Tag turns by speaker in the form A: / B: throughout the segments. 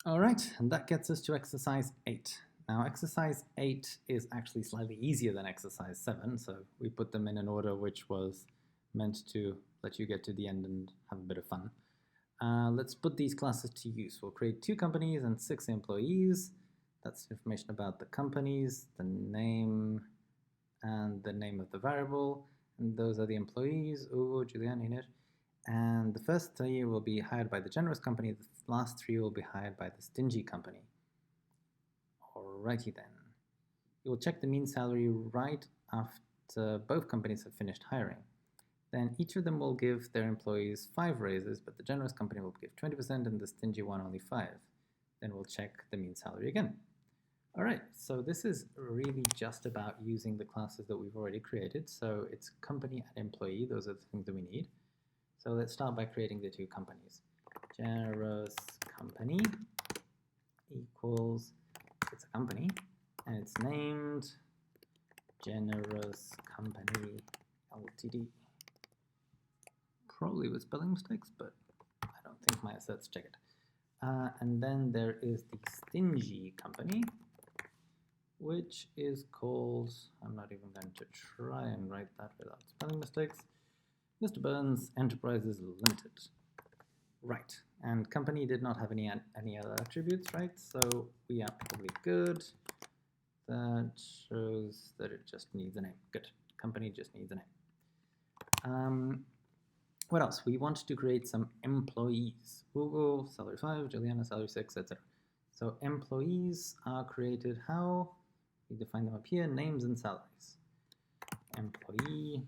A: All right, and that gets us to exercise 8. Now, exercise 8 is actually slightly easier than exercise 7, so we put them in an order which was meant to let you get to the end and have a bit of fun. Let's put these classes to use. We'll create 2 companies and 6 employees. That's information about the companies, the name, and the name of the variable. And those are the employees, Ugo, Julian, Ines. And the first 3 will be hired by the generous company. The last 3 will be hired by the stingy company. Alrighty then. You will check the mean salary right after both companies have finished hiring. Then each of them will give their employees 5 raises, but the generous company will give 20% and the stingy one only 5. Then we'll check the mean salary again. Alright, so this is really just about using the classes that we've already created. So it's company and employee, those are the things that we need. So let's start by creating the 2 companies. Generous company equals, it's a company, and it's named Generous Company Ltd. Probably with spelling mistakes, but I don't think my asserts check it. And then there is the stingy company, which is called, I'm not even going to try and write that without spelling mistakes, Mr. Burns Enterprises Limited. Right, and company did not have any other attributes, right? So we are probably good. That shows that it just needs a name. Good, company just needs a name. What else? We want to create some employees. Google, salary 5, Juliana, salary 6, etc. So employees are created how? We define them up here, names and salaries. Employee,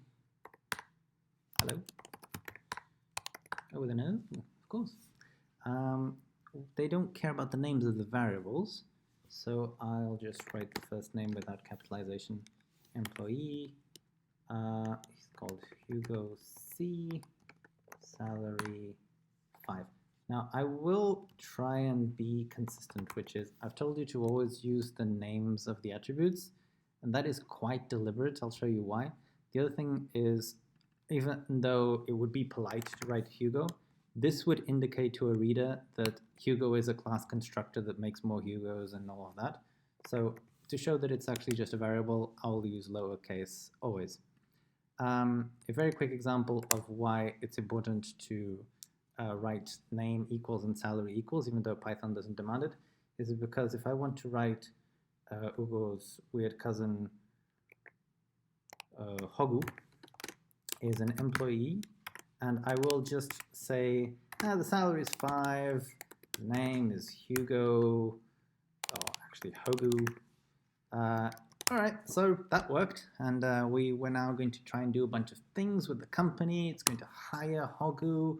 A: hello. Oh, with an O, of course. They don't care about the names of the variables, so I'll just write the first name without capitalization. Employee, he's called Hugo C, salary 5. Now I will try and be consistent, which is I've told you to always use the names of the attributes, and that is quite deliberate. I'll show you why. The other thing is, even though it would be polite to write Hugo, this would indicate to a reader that Hugo is a class constructor that makes more Hugos and all of that. So to show that it's actually just a variable, I'll use lowercase always. A very quick example of why it's important to write name equals and salary equals, even though Python doesn't demand it, is because if I want to write Ugo's weird cousin Hogu is an employee, and I will just say the salary is 5, the name is Hugo, or actually Hogu. Alright, so that worked, and we're now going to try and do a bunch of things with the company. It's going to hire Hogu.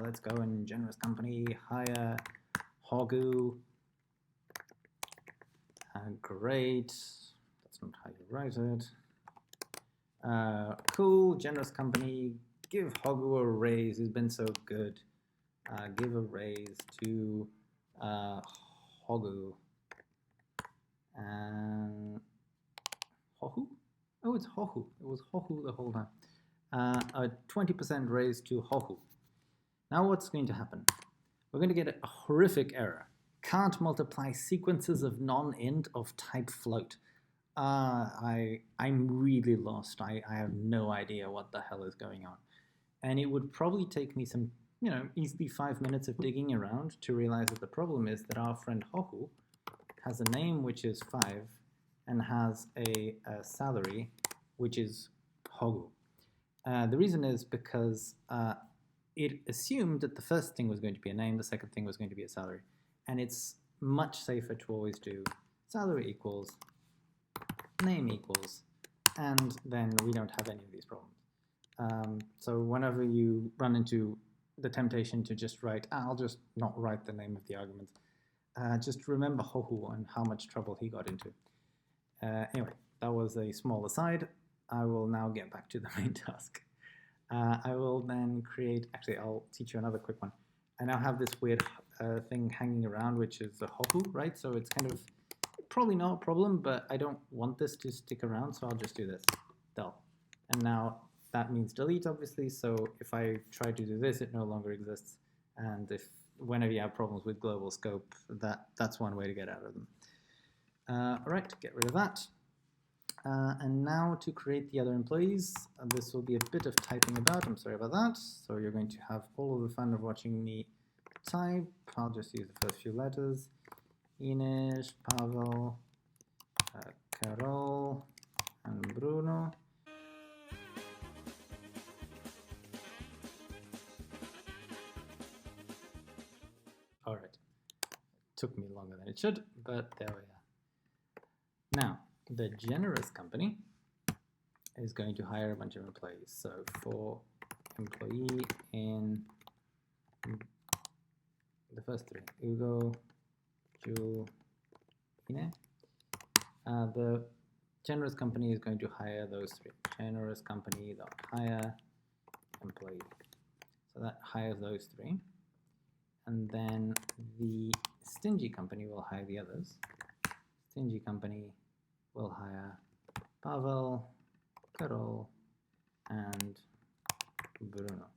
A: Let's go in generous company, hire Hogu. Great, that's not how you write it. Cool, generous company, give Hogu a raise, he's been so good. Give a raise to Hogu. And Hohu? Oh, it's Hohu. It was Hohu the whole time. A 20% raise to Hohu. Now what's going to happen? We're going to get a horrific error. Can't multiply sequences of non-int of type float. I'm really lost. I have no idea what the hell is going on. And it would probably take me some, easily 5 minutes of digging around to realize that the problem is that our friend Hohu has a name which is 5 and has a salary which is Hogu. The reason is because it assumed that the first thing was going to be a name, the second thing was going to be a salary. And it's much safer to always do salary equals, name equals, and then we don't have any of these problems. So whenever you run into the temptation to just write, I'll just not write the name of the argument, just remember Hohu and how much trouble he got into. Anyway, that was a small aside. I will now get back to the main task. I will then create, actually I'll teach you another quick one. I now have this weird thing hanging around, which is the Hohu, right? So it's kind of probably not a problem, but I don't want this to stick around, so I'll just do this, del. And now that means delete, obviously, so if I try to do this, it no longer exists. And if whenever you have problems with global scope, that's one way to get out of them. All right, get rid of that. And now to create the other employees, this will be a bit of typing about, I'm sorry about that. So you're going to have all of the fun of watching me type. I'll just use the first few letters. Ines, Pavel, Carol, and Bruno. All right, took me longer than it should, but there we are. Now, the generous company is going to hire a bunch of employees. So for employee in the first three, Hugo, Jules, Ine, the generous company is going to hire those three. Generous company dot hire employee. So that hires those three. And then the stingy company will hire the others. Stingy company will hire Pavel, Carol, and Bruno.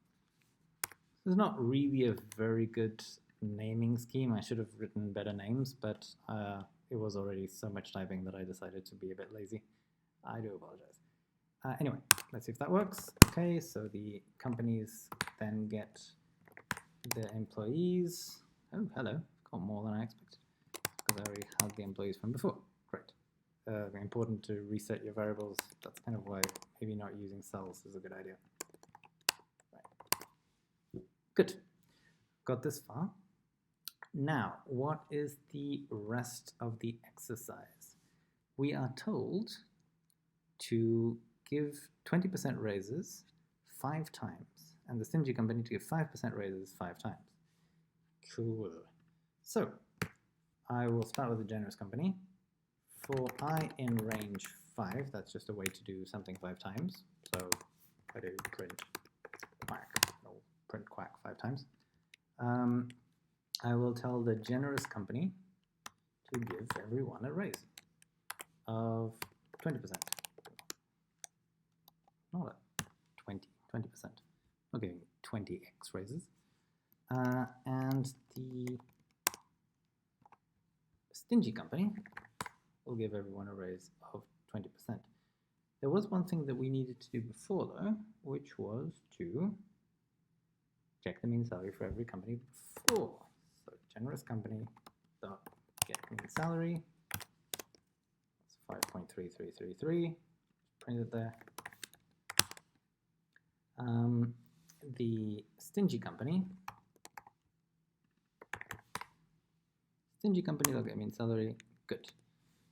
A: This is not really a very good naming scheme. I should have written better names, but it was already so much typing that I decided to be a bit lazy. I do apologize. Anyway, let's see if that works. Okay, so the companies then get the employees. Oh, hello, got more than I expected because I already had the employees from before. Great. Important to reset your variables. That's kind of why maybe not using cells is a good idea. Right. Good. Got this far. Now, what is the rest of the exercise? We are told to give 20% raises 5 times, and the stingy company to give 5% raises 5 times. Cool. So, I will start with the generous company. For I in range 5, that's just a way to do something 5 times. So, I do print quack, or print quack 5 times. I will tell the generous company to give everyone a raise of 20%. Not 20%. I'm giving 20x raises. And the stingy company will give everyone a raise of 20%. There was one thing that we needed to do before though, which was to check the mean salary for every company before. So generous company dot get mean salary. That's 5.3333. Print it there. The stingy company will get mean salary. Good.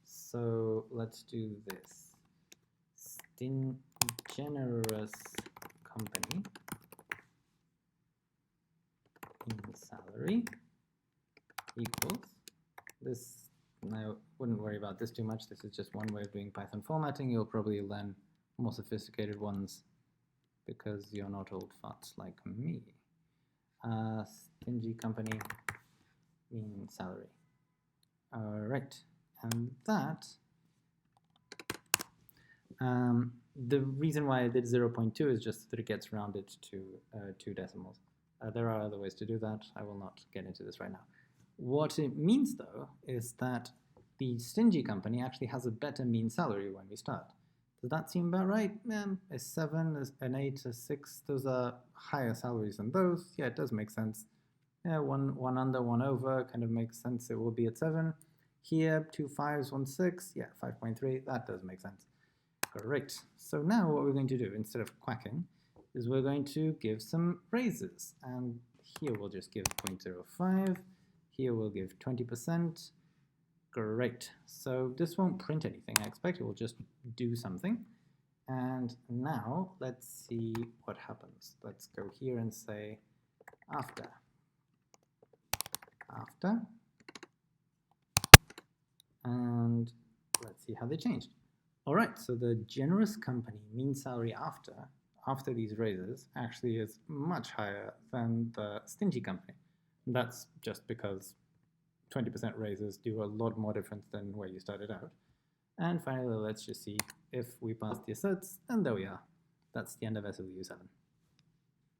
A: So let's do this. Generous company in salary equals this. I wouldn't worry about this too much. This is just one way of doing Python formatting. You'll probably learn more sophisticated ones because you're not old farts like me. Stingy company mean salary. All right, and that, the reason why I did 0.2 is just that it gets rounded to 2 decimals. There are other ways to do that. I will not get into this right now. What it means though is that the stingy company actually has a better mean salary when we start. Does that seem about right? A 7, an 8, a 6, those are higher salaries than those. Yeah, it does make sense. Yeah, one under, one over kind of makes sense. It will be at 7. Here, 2 5s, 1 6. Yeah, 5.3. That does make sense. Great. So now what we're going to do, instead of quacking, is we're going to give some raises. And here we'll just give 0.05. Here we'll give 20%. Great. So this won't print anything, I expect. It will just do something. And now let's see what happens. Let's go here and say after. And let's see how they changed. All right, so the generous company mean salary after these raises actually is much higher than the stingy company. That's just because 20% raises do a lot more difference than where you started out. And finally, let's just see if we pass the asserts, and there we are. That's the end of SLU 7.